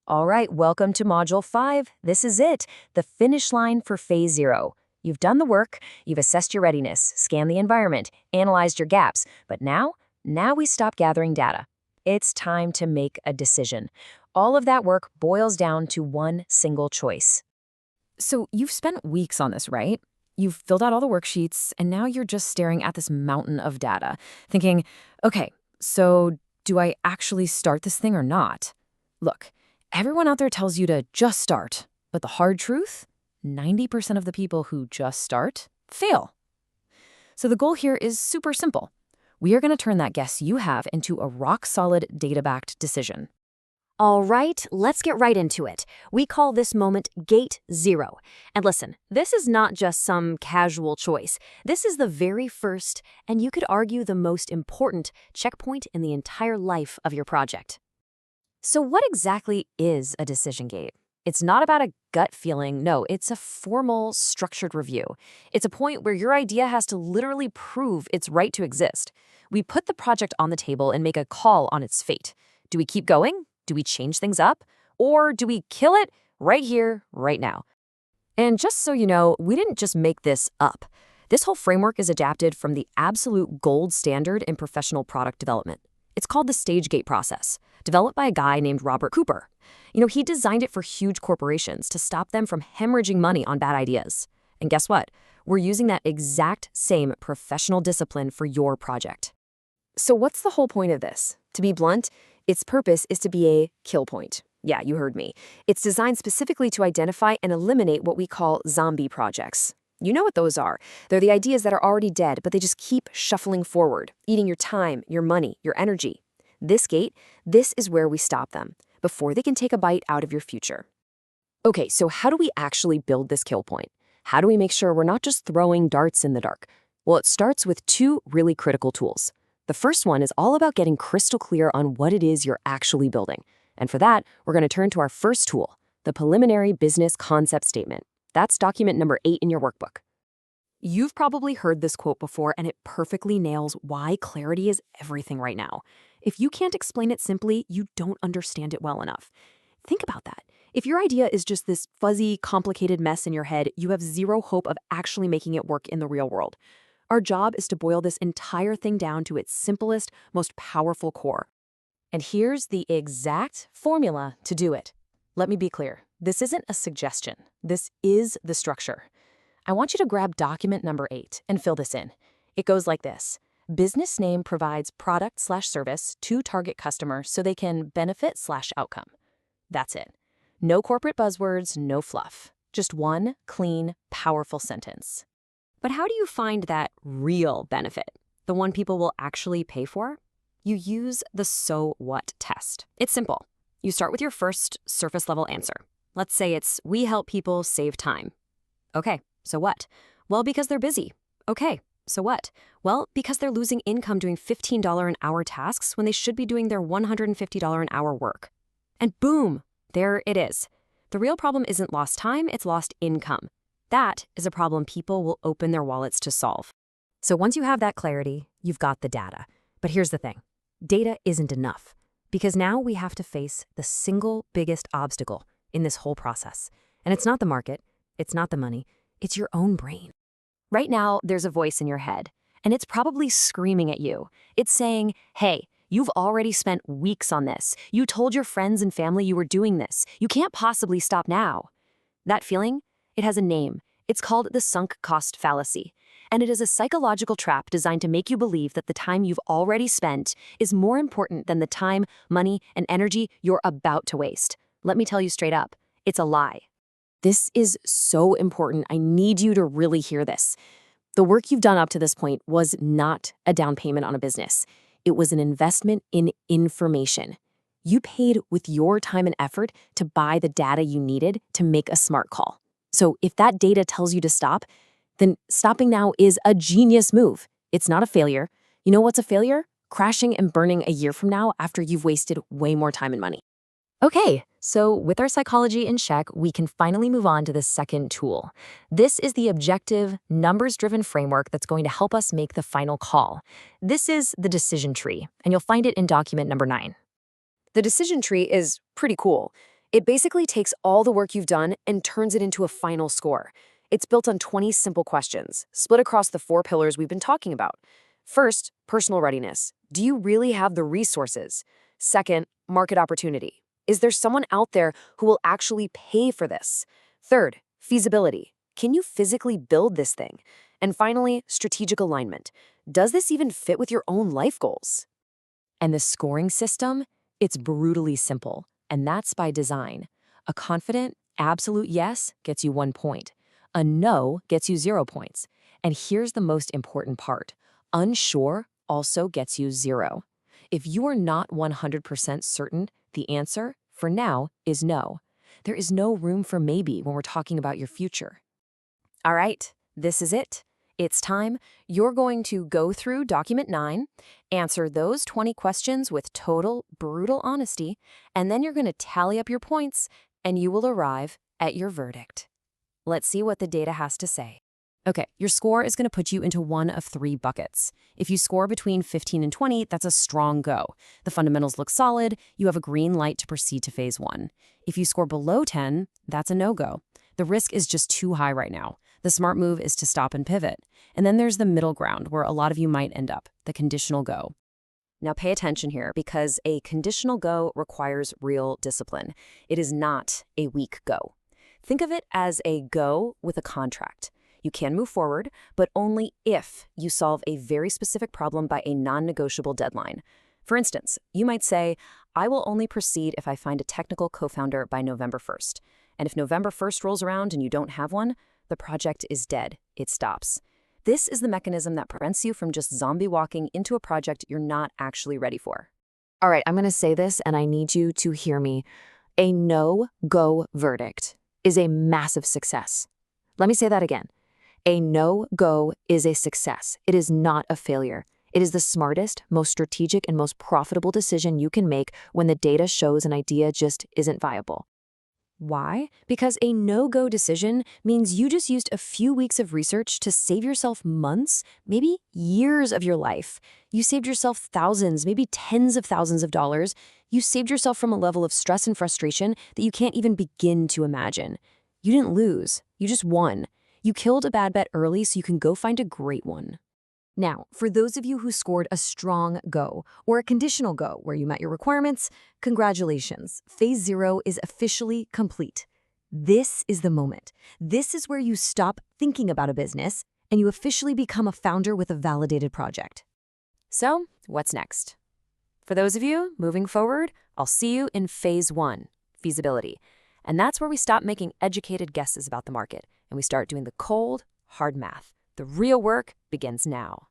All right, welcome to Module 5. This is it, the finish line for Phase 0. You've done the work, you've assessed your readiness, scanned the environment, analyzed your gaps, but now we stop gathering data. It's time to make a decision. All of that work boils down to one single choice. So you've spent weeks on this, right? You've filled out all the worksheets, and now you're just staring at this mountain of data, thinking, okay, so do I actually start this thing or not? Look, everyone out there tells you to just start, but the hard truth? 90% of the people who just start fail. So the goal here is super simple. We are going to turn that guess you have into a rock-solid, data-backed decision. All right, let's get right into it. We call this moment Gate 0. And listen, this is not just some casual choice. This is the very first, and you could argue the most important, checkpoint in the entire life of your project. So what exactly is a decision gate? It's not about a gut feeling. No, it's a formal, structured review. It's a point where your idea has to literally prove its right to exist. We put the project on the table and make a call on its fate. Do we keep going? Do we change things up? Or do we kill it right here, right now? And just so you know, we didn't just make this up. This whole framework is adapted from the absolute gold standard in professional product development. It's called the stage gate process, developed by a guy named Robert Cooper. He designed it for huge corporations to stop them from hemorrhaging money on bad ideas. And guess what? We're using that exact same professional discipline for your project. So what's the whole point of this? To be blunt, its purpose is to be a kill point. Yeah, you heard me. It's designed specifically to identify and eliminate what we call zombie projects. You know what those are. They're the ideas that are already dead, but they just keep shuffling forward, eating your time, your money, your energy. This is where we stop them, before they can take a bite out of your future. Okay, so how do we actually build this kill point? How do we make sure we're not just throwing darts in the dark? Well, it starts with two really critical tools. The first one is all about getting crystal clear on what it is you're actually building. And for that, we're going to turn to our first tool, the preliminary business concept statement. That's document number 8 in your workbook. You've probably heard this quote before, and it perfectly nails why clarity is everything right now. If you can't explain it simply, you don't understand it well enough. Think about that. If your idea is just this fuzzy, complicated mess in your head, you have zero hope of actually making it work in the real world. Our job is to boil this entire thing down to its simplest, most powerful core. And here's the exact formula to do it. Let me be clear. This isn't a suggestion. This is the structure. I want you to grab document number 8 and fill this in. It goes like this. Business name provides product/service to target customer so they can benefit/outcome. That's it. No corporate buzzwords, no fluff. Just one clean, powerful sentence. But how do you find that real benefit, the one people will actually pay for? You use the so what test. It's simple. You start with your first surface level answer. Let's say it's, we help people save time. Okay, so what? Well, because they're busy. Okay, so what? Well, because they're losing income doing $15 an hour tasks when they should be doing their $150 an hour work. And boom, there it is. The real problem isn't lost time, it's lost income. That is a problem people will open their wallets to solve. So once you have that clarity, you've got the data. But here's the thing. Data isn't enough, because now we have to face the single biggest obstacle in this whole process. And it's not the market, it's not the money, it's your own brain. Right now, there's a voice in your head, and it's probably screaming at you. It's saying, hey, you've already spent weeks on this. You told your friends and family you were doing this. You can't possibly stop now. That feeling? It has a name. It's called the sunk cost fallacy. And it is a psychological trap designed to make you believe that the time you've already spent is more important than the time, money, and energy you're about to waste. Let me tell you straight up, it's a lie. This is so important. I need you to really hear this. The work you've done up to this point was not a down payment on a business. It was an investment in information. You paid with your time and effort to buy the data you needed to make a smart call. So if that data tells you to stop, then stopping now is a genius move. It's not a failure. You know what's a failure? Crashing and burning a year from now after you've wasted way more time and money. Okay, so with our psychology in check, we can finally move on to the second tool. This is the objective, numbers-driven framework that's going to help us make the final call. This is the decision tree, and you'll find it in document number 9. The decision tree is pretty cool. It basically takes all the work you've done and turns it into a final score. It's built on 20 simple questions, split across the 4 pillars we've been talking about. First, personal readiness. Do you really have the resources? Second, market opportunity. Is there someone out there who will actually pay for this? Third, feasibility. Can you physically build this thing? And finally, strategic alignment. Does this even fit with your own life goals? And the scoring system? It's brutally simple, and that's by design. A confident, absolute yes gets you 1 point. A no gets you 0 points. And here's the most important part. Unsure also gets you 0. If you are not 100% certain, the answer, for now, is no. There is no room for maybe when we're talking about your future. All right, this is it. It's time. You're going to go through document 9, answer those 20 questions with total, brutal honesty, and then you're going to tally up your points, and you will arrive at your verdict. Let's see what the data has to say. Okay, your score is going to put you into one of 3 buckets. If you score between 15 and 20, that's a strong go. The fundamentals look solid, you have a green light to proceed to phase 1. If you score below 10, that's a no-go. The risk is just too high right now. The smart move is to stop and pivot. And then there's the middle ground where a lot of you might end up, the conditional go. Now pay attention here because a conditional go requires real discipline. It is not a weak go. Think of it as a go with a contract. You can move forward, but only if you solve a very specific problem by a non-negotiable deadline. For instance, you might say, I will only proceed if I find a technical co-founder by November 1st. And if November 1st rolls around and you don't have one, the project is dead. It stops. This is the mechanism that prevents you from just zombie walking into a project you're not actually ready for. All right, I'm going to say this and I need you to hear me. A no-go verdict is a massive success. Let me say that again. A no-go is a success. It is not a failure. It is the smartest, most strategic, and most profitable decision you can make when the data shows an idea just isn't viable. Why? Because a no-go decision means you just used a few weeks of research to save yourself months, maybe years of your life. You saved yourself thousands, maybe tens of thousands of dollars. You saved yourself from a level of stress and frustration that you can't even begin to imagine. You didn't lose. You just won. You killed a bad bet early so you can go find a great one. Now, for those of you who scored a strong go or a conditional go where you met your requirements, congratulations. Phase 0 is officially complete. This is the moment. This is where you stop thinking about a business and you officially become a founder with a validated project. So, what's next? For those of you moving forward, I'll see you in phase 1, feasibility. And that's where we stop making educated guesses about the market and we start doing the cold, hard math. The real work begins now.